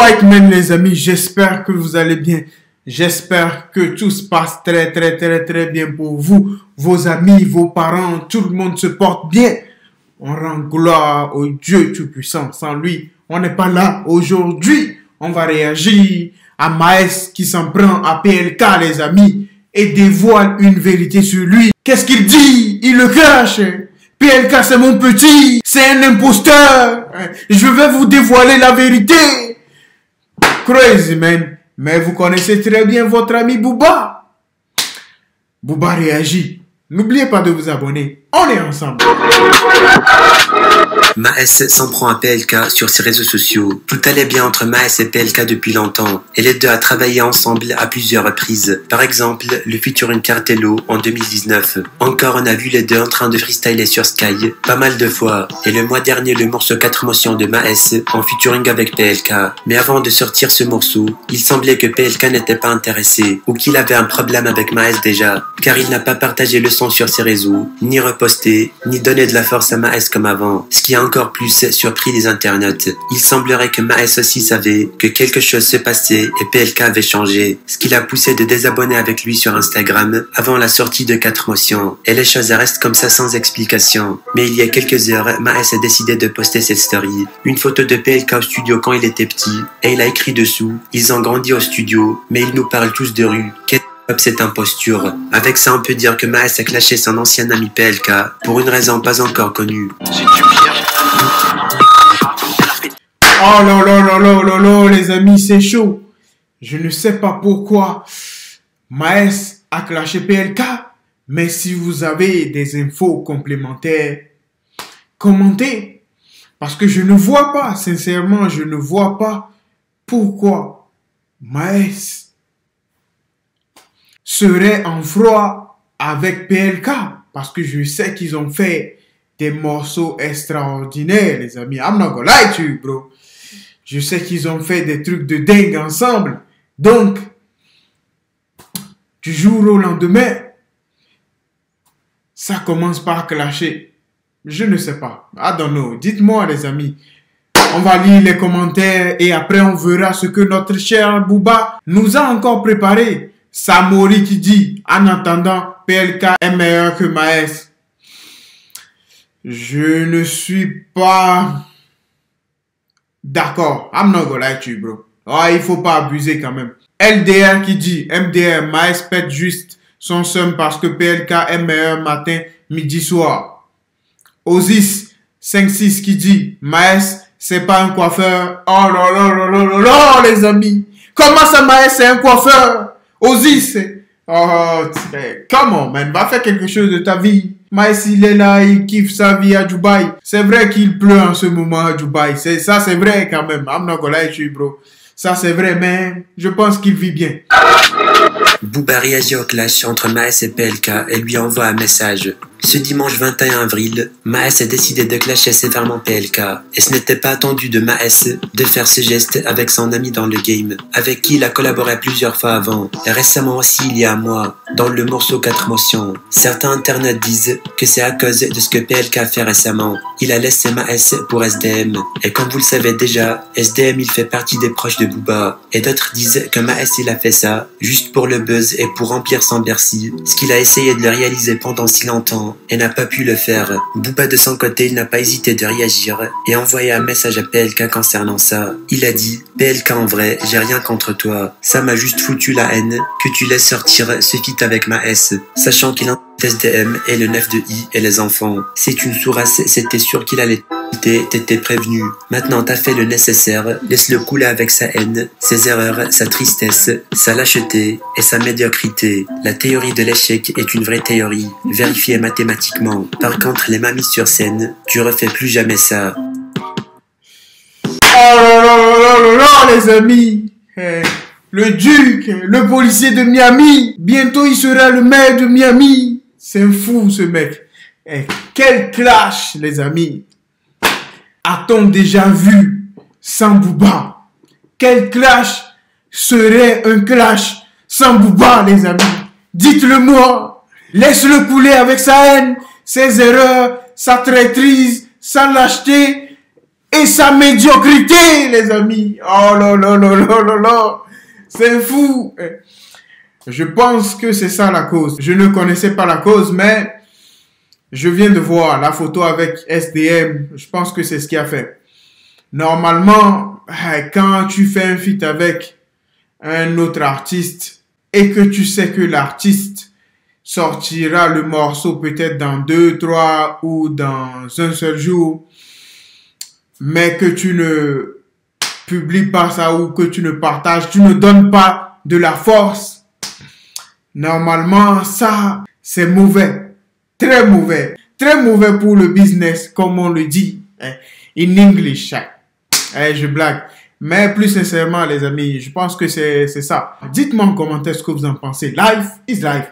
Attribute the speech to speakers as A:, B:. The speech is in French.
A: Alright, men, les amis, j'espère que vous allez bien. J'espère que tout se passe très bien pour vous, vos amis, vos parents, tout le monde se porte bien. On rend gloire au Dieu Tout-Puissant. Sans lui, on n'est pas là aujourd'hui. On va réagir à Maes qui s'en prend à PLK, les amis, et dévoile une vérité sur lui. Qu'est-ce qu'il dit? Il le cache. PLK, c'est mon petit. C'est un imposteur. Je vais vous dévoiler la vérité. Crazy, man. Mais vous connaissez très bien votre ami Booba. Booba réagit. N'oubliez pas de vous abonner. On est ensemble.
B: Maes s'en prend à PLK sur ses réseaux sociaux. Tout allait bien entre Maes et PLK depuis longtemps, et les deux a travaillé ensemble à plusieurs reprises. Par exemple, le featuring Cartello en 2019. Encore, on a vu les deux en train de freestyler sur Sky pas mal de fois. Et le mois dernier, le morceau 4 motions de Maes en featuring avec PLK. Mais avant de sortir ce morceau, il semblait que PLK n'était pas intéressé, ou qu'il avait un problème avec Maes déjà, car il n'a pas partagé le son sur ses réseaux, ni reposté, ni donné de la force à Maes comme avant, ce qui a encore plus surpris les internautes. Il semblerait que Maes aussi savait que quelque chose se passait et PLK avait changé, ce qui l'a poussé de désabonner avec lui sur Instagram avant la sortie de 4 motions. Et les choses restent comme ça sans explication. Mais il y a quelques heures, Maes a décidé de poster cette story, une photo de PLK au studio quand il était petit, et il a écrit dessous: ils ont grandi au studio, mais ils nous parlent tous de rue. Cette imposture. Avec ça, on peut dire que Maes a clashé son ancien ami PLK pour une raison pas encore connue.
A: Oh là, les amis, c'est chaud. Je ne sais pas pourquoi Maes a clashé PLK, mais si vous avez des infos complémentaires, commentez. Parce que je ne vois pas, sincèrement, je ne vois pas pourquoi Maes serait en froid avec PLK, parce que je sais qu'ils ont fait des morceaux extraordinaires, les amis. I'm not gonna lie to you, bro. Je sais qu'ils ont fait des trucs de dingue ensemble. Donc, du jour au lendemain, ça commence par clasher. Je ne sais pas. I don't know. Dites-moi, les amis. On va lire les commentaires et après on verra ce que notre cher Booba nous a encore préparé. Samori qui dit: en attendant, PLK est meilleur que Maes. Je ne suis pas d'accord. I'm not gonna lie to you, bro. Oh, il faut pas abuser quand même. LDR qui dit: MDR, Maes pète juste son seum parce que PLK est meilleur matin, midi, soir. Osis 56 qui dit: Maes, c'est pas un coiffeur. Oh là, les amis. Comment ça, Maes, c'est un coiffeur? Osis, oh, come on, man, va faire quelque chose de ta vie. Maes, il est là, il kiffe sa vie à Dubaï. C'est vrai qu'il pleut en ce moment à Dubaï. Ça, c'est vrai quand même. I'm not gonna lie to you, bro. Ça, c'est vrai, mais je pense qu'il vit bien.
B: Booba réagit au clash entre Maes et PLK et lui envoie un message. Ce dimanche 21 avril, Maes a décidé de clasher sévèrement PLK, et ce n'était pas attendu de Maes de faire ce geste avec son ami dans le game, avec qui il a collaboré plusieurs fois avant, et récemment aussi il y a un mois, dans le morceau 4 motions. Certains internautes disent que c'est à cause de ce que PLK a fait récemment. Il a laissé Maes pour SDM, et comme vous le savez déjà, SDM il fait partie des proches de Booba, et d'autres disent que Maes il a fait ça juste pour le buzz et pour remplir son Bercy, ce qu'il a essayé de le réaliser pendant si longtemps et n'a pas pu le faire. Booba de son côté, il n'a pas hésité de réagir et envoyer un message à PLK concernant ça. Il a dit: PLK, en vrai, j'ai rien contre toi. Ça m'a juste foutu la haine que tu laisses sortir ce feat avec Maes, sachant qu'il en SDM et le 9 de I et les enfants. C'est une sourasse, c'était sûr qu'il allait t'étais prévenu. Maintenant t'as fait le nécessaire, laisse-le couler avec sa haine, ses erreurs, sa tristesse, sa lâcheté et sa médiocrité. La théorie de l'échec est une vraie théorie, vérifiée mathématiquement. Par contre, les mamies sur scène, tu refais plus jamais ça.
A: Oh là, les amis. Le Duc, le policier de Miami, bientôt il sera le maire de Miami. C'est un fou ce mec. Quel clash, les amis. A-t-on déjà vu sans Booba? Quel clash serait un clash sans Booba, les amis? Dites-le moi. Laisse-le couler avec sa haine, ses erreurs, sa traîtrise, sa lâcheté. et sa médiocrité, les amis. Oh là là là là là là. C'est fou. Je pense que c'est ça la cause. Je ne connaissais pas la cause, mais je viens de voir la photo avec SDM. Je pense que c'est ce qu'il a fait. Normalement, quand tu fais un feat avec un autre artiste et que tu sais que l'artiste sortira le morceau peut-être dans 2, 3 ou dans un seul jour, mais que tu ne publies pas ça ou que tu ne partages, tu ne donnes pas de la force, normalement, ça, c'est mauvais. Très mauvais. Très mauvais pour le business, comme on le dit. In English. Je blague. Mais plus sincèrement, les amis, je pense que c'est ça. Dites-moi en commentaire ce que vous en pensez. Life is life.